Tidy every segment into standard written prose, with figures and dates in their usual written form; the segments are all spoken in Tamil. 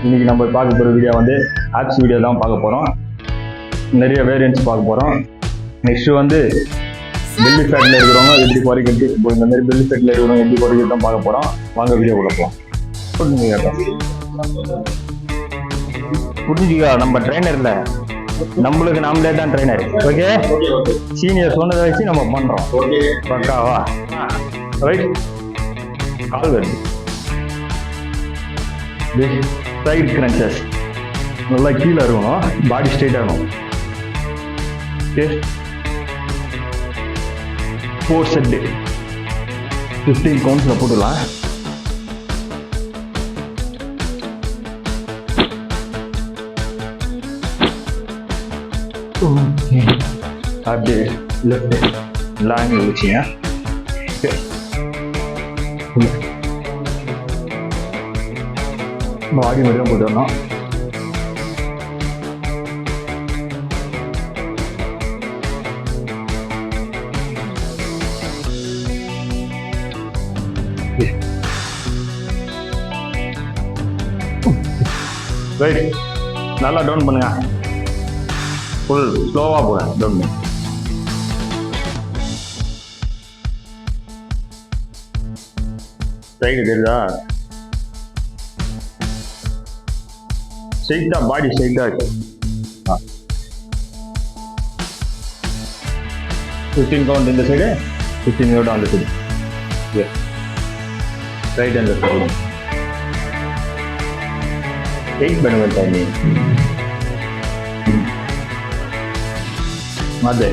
இன்னைக்கு நம்ம பார்க்க போகிற வீடியோ வந்து ஆப்ஸ் வீடியோ தான் பார்க்க போகிறோம். நிறைய வேரியன்ட்ஸ் பார்க்க போகிறோம். நெக்ஸ்ட்டு வந்து பெல்லி ஃபேட்டில் இருக்கிறவங்க எப்படி குறைக்கிறது, இப்போ இந்த மாதிரி பெல்லி ஃபேட்டில் இருக்கிறவங்க எப்படி குறைக்கிறது தான் பார்க்க போகிறோம். வாங்க வீடியோ கொடுப்போம். புரிஞ்சுக்கா, நம்ம ட்ரைனரில் நம்மளுக்கு நாமளே தான் ட்ரைனர். ஓகே, சீனியர் சொன்னதை வச்சு நம்ம பண்ணுறோம். பக்காவா? ரைட். கால் வருது. சைடு கிரன்ச்சஸ் நல்லா கீழே இருக்கணும், பாடி ஸ்ட்ரைட்டாக இருக்கணும். ஓகே, 4 செட்டு 15 கவுண்ட்ஸில் போட்டுடலாம். அப்படியே லெஃப்ட் லாங் வச்சுங்க. பாடி மட்டும் போட்டுடணும். ரைட், நல்லா டவுன் பண்ணுங்க. ஃபுல் ஸ்லோவாக போகிறேன். டவுன் பண்ணு. சைடு தெரியுதா? ஸ்ட்ரைட்டா, பாடி ஸ்ட்ரைட்டா இருக்கு. 15 கவுண்ட் இந்த சைடு, 15 கவுண்ட் அந்த சைடு. ரைட் அந்த சைடு 8 பண்ணுவேன் தண்ணி. அது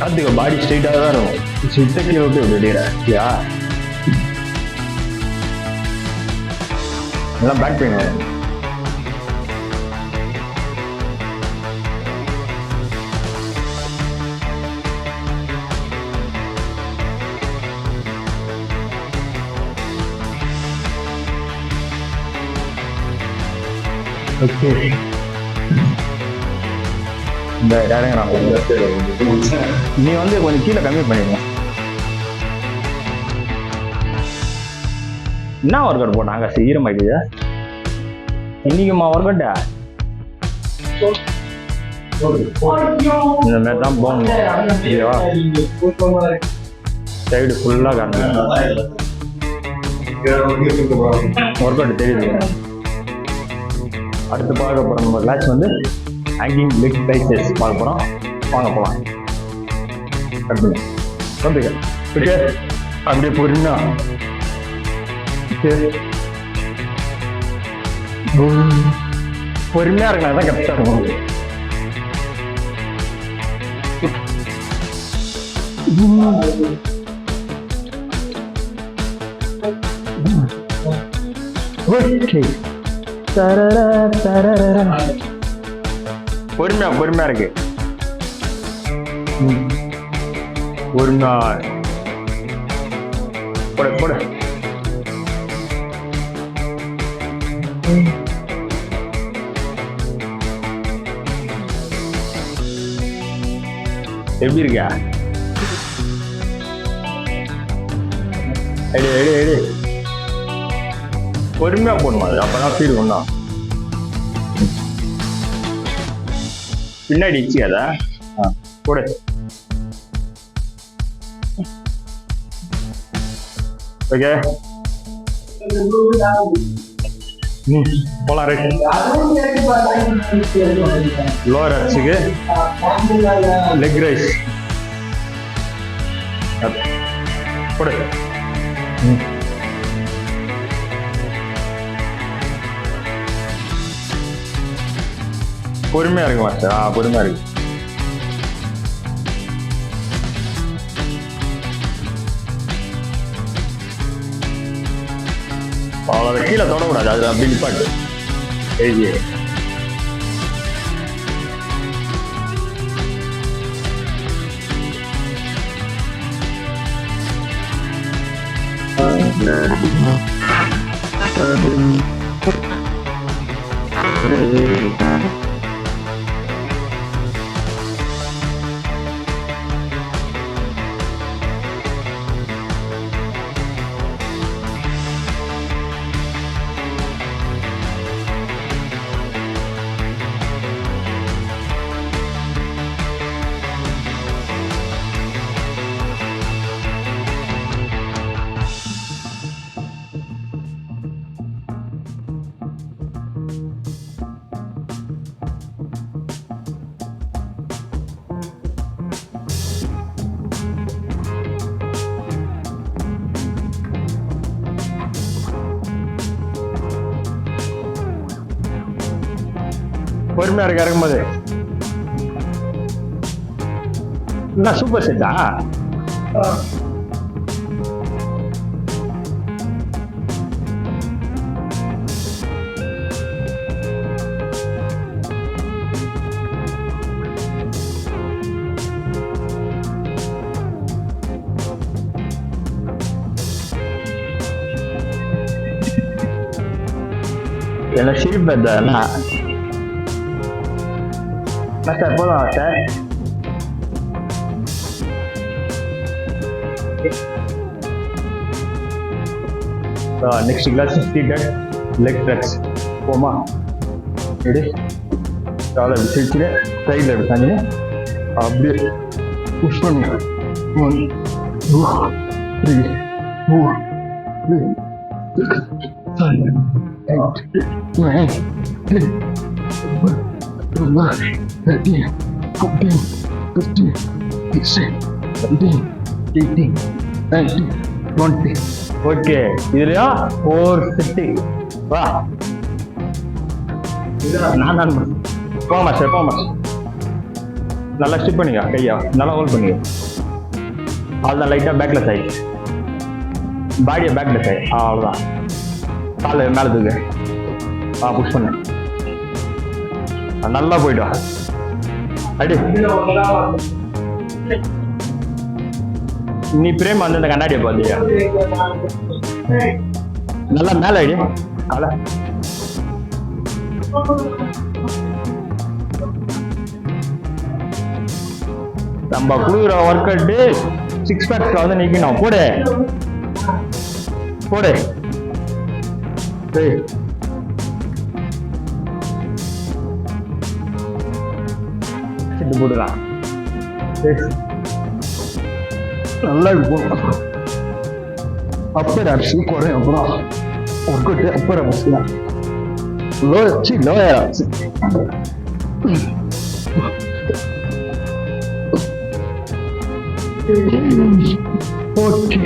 அதுக்கு பாடி ஸ்ட்ரைட்டாக தான் இருக்கும். சித்த கீழே விட்டு விட்டுடுற இல்லையா? எல்லாம் பேக் பெயின் வரும். ஓகே, இந்த டேரங்க நான் நீ வந்து கொஞ்சம் கீழே கம்மி பண்ணிடுங்க. என்ன ஒர்க் அவுட் போட்டாங்க சீரமாயிடுது இன்னைக்குமா ஒர்க் அவுட்டா? இந்த மாதிரி தான் போகணும். ஓகேவா? சைடு ஃபுல்லாக காரணம் ஒர்க் அவுட் தெரியுது. அடுத்து பார்க்க போகிற நம்ம கிளாஸ் வந்து ஹேங்கிங் லெக் ரைசஸ் பார்க்க போகிறோம். வாங்க போகலாம். கட் பண்ணி வந்துங்க. ஓகே, அப்படியே பொறுமையா. பொறுமையா இருக்கா தான் கரெக்டாக இருக்கும். ஓகே, பொறுமையா பொறுமையா இருக்கு. பொறுமையா போட போட. எப்படி இருக்கா? எடு எடு எடு. பொறுமையா போடணும். அது அப்பதான் ஃபீல் பண்ணும். பின்னாடி இச்சியாதா? போடு. ஓகே, போலாம். ரைட், லோவர் அச்சுக்கு லெக் ரைஸ் போடு. பொறுமையா இருக்கு மாஸ்டர். பொறுமையா இருக்கு. அவ்வளோ கீழே தொடக்கூடாது. அது அப்படி நிப்பாட்டு எழுதி. பொறுமையா இருக்கு இறங்கும்போது. என்ன சூப்பர் செட்டா? என்ன சிரிப்பேன் சார் போதும் sir. Next class seated leg ட்ரெக்ஸ் போமா? எடு காலை விசிரிச்சுட்டு சைடில் எடுத்தாங்க அப்படியே புஷ் பண்ணுங்க. 1 2 3 4 5 6 7 8 9 10 11 12 13 14 15 16 17 18 20. ஓகே, இதுலயா ஒரு செட்டு வா. நான் போமா சார் போமா. நல்லா ஸ்டிப் பண்ணிக்க கையா, நல்லா ஹோல்ட் பண்ணிக்க. அவ்வளோதான், லைட்டாக பேக்கில் சாய், பாடியை பேக்கில் சாய், அவ்வளோதான். காலை மேலே தூக்கு, புஷ் பண்ணு, நல்லா போயிட்டு அடி. நீ பிரேம் வந்து இந்த கண்ணாடியை பார்த்தியா? நல்லா மேல அடி காலை. நம்ம குடுக்குற ஒர்க் அவுட்டு 6 பேக்ஸ்ல வந்து நிக்கணும். போடு போடு போடுறான். நல்லா இருக்கும். அப்பர் அரிசி குறையும். அப்புறம் ஒர்க் அவுட்டு அப்பர் அரிசி தான் லோயர் அரிசி. ஓகே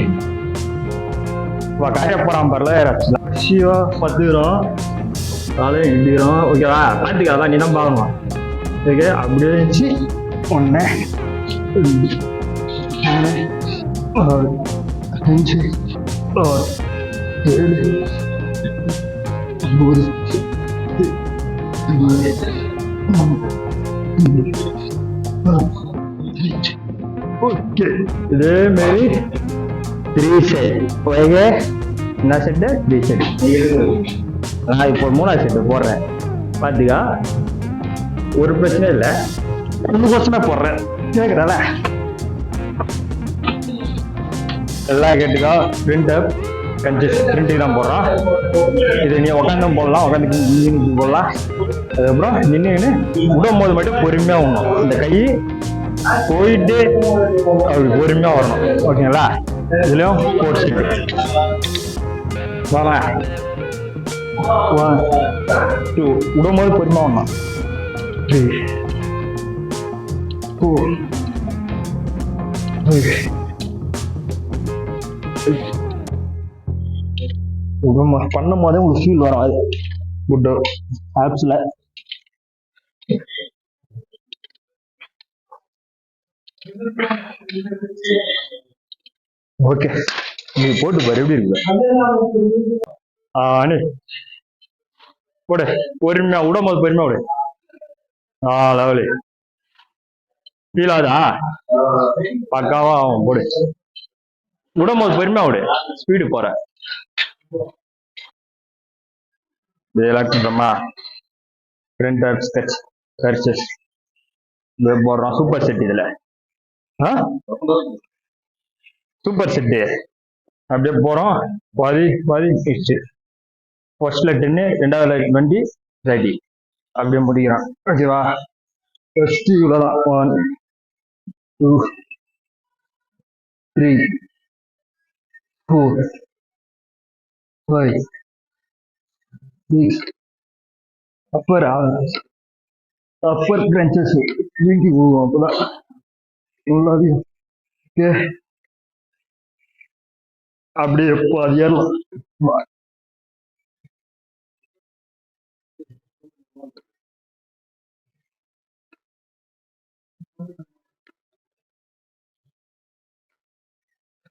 காய போறான் பாருல லட்சியோ 10 ரூபா காலை 2 ரூபா. ஓகேவா? பார்த்துக்கலாம், நீ தான் பார்க்கணும். ஓகே, அப்படியே இருந்துச்சு. 1 2 3 5 6 7 8 ஓகே, இதே மாரி 3 செட். ஓகே, என்ன செட்டு? 3 செட். நான் இப்போ 3ஆவது செட்டு போடுறேன். பார்த்துக்கா, ஒரு பிரச்சனை இல்லை. 1 போடுறேன். கேட்குறால எல்லாம் கேட்டுக்கா. பிரிண்ட் அப் பிரிண்ட்டுக்கு தான் போடுறோம். இது நீ உட்காந்தும் போடலாம், உட்காந்து போடலாம். அதுக்கப்புறம் நின்று விடும் போது மட்டும் பொறுமையாக விடணும். இந்த கை போயிட்டு அப்படி பொறுமையாக வரணும். ஓகேங்களா? இதுலேயும் போட்டு வரேன். 1 2 விடும் போது பொறுமையாக வரணும். 3 4 பண்ணும் போதே உங்களுக்கு ஃபீல் வரும். அது குட் ஆப்ஸ்ல. ஓகே, நீ போட்டு பாரு எப்படி இருக்கு. போடு பொறுமையா, விடும் போது பொறுமையா விடு. லெவலு ஃபீல் ஆகுதா? பக்காவா ஆகும். போடு, விடும் போது பொறுமையா விடு. ஸ்பீடு போற இதெல்லாம் பண்றோமா ஃப்ரண்ட் ஆப் ஸ்கெட்ச் கர்ச்சஸ் போடுறோம் சூப்பர் செட் இதுல சூப்பர் செட்டு அப்படியே போறோம் பாதி பாதி ஃபிக்ஸ்டு ஃபர்ஸ்ட்ல 10 ரெண்டாவதுல 20 30 அப்படியே முடிக்கிறான் ஓகேவா ஃபர்ஸ்ட் இவ்வளோதான் 1 2 3 4 5 6 அப்பர் பிரான்ச்சஸ் வீங்கி போகும் அப்பதான் எல்லாத்தையும் ஓகே அப்படியே பாதி ஏறலாம்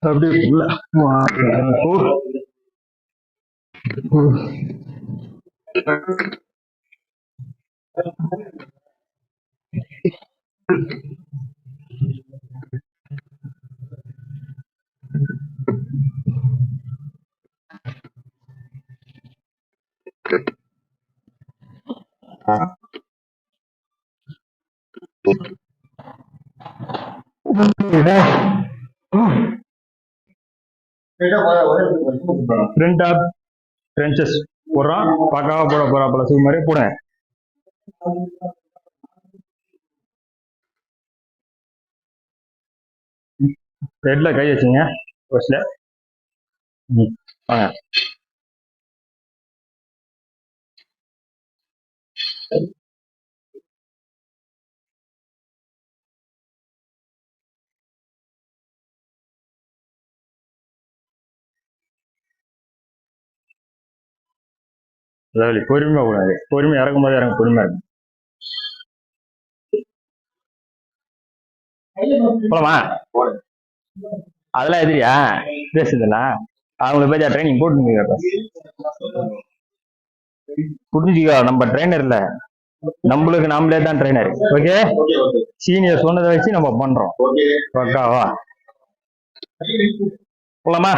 அப்படியே ஃப்ரண்ட் ஆப் ஃப்ரென்ச்சஸ் போடுறான் பக்காவா போட போறா பல சூ மாதிரி போட ஹெட்ல கை வச்சுங்க ஃபர்ஸ்ட்ல வாங்க அதாவது பொறுமையா கூடாது பொறுமை இறக்கும் போது இறங்க பொறுமையா இருக்கும் போலாமா அதெல்லாம் எதிரியா பேசுதெல்லாம் அவங்கள போய் ட்ரைனிங் போட்டு புரிஞ்சுக்கோ நம்ம ட்ரைனர் இல்ல நம்மளுக்கு நாமளே தான் ட்ரைனர் ஓகே சீனியர் சொன்னதை வச்சு நம்ம பண்றோம் ஓகேவா போலாமா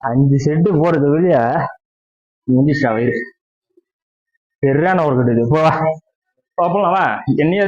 அஞ்சு செட்டு போறது வெளிய முடிச்சா வயிறு சரியான ஒரு கட்டு போ பாப்பலாமா என்னையா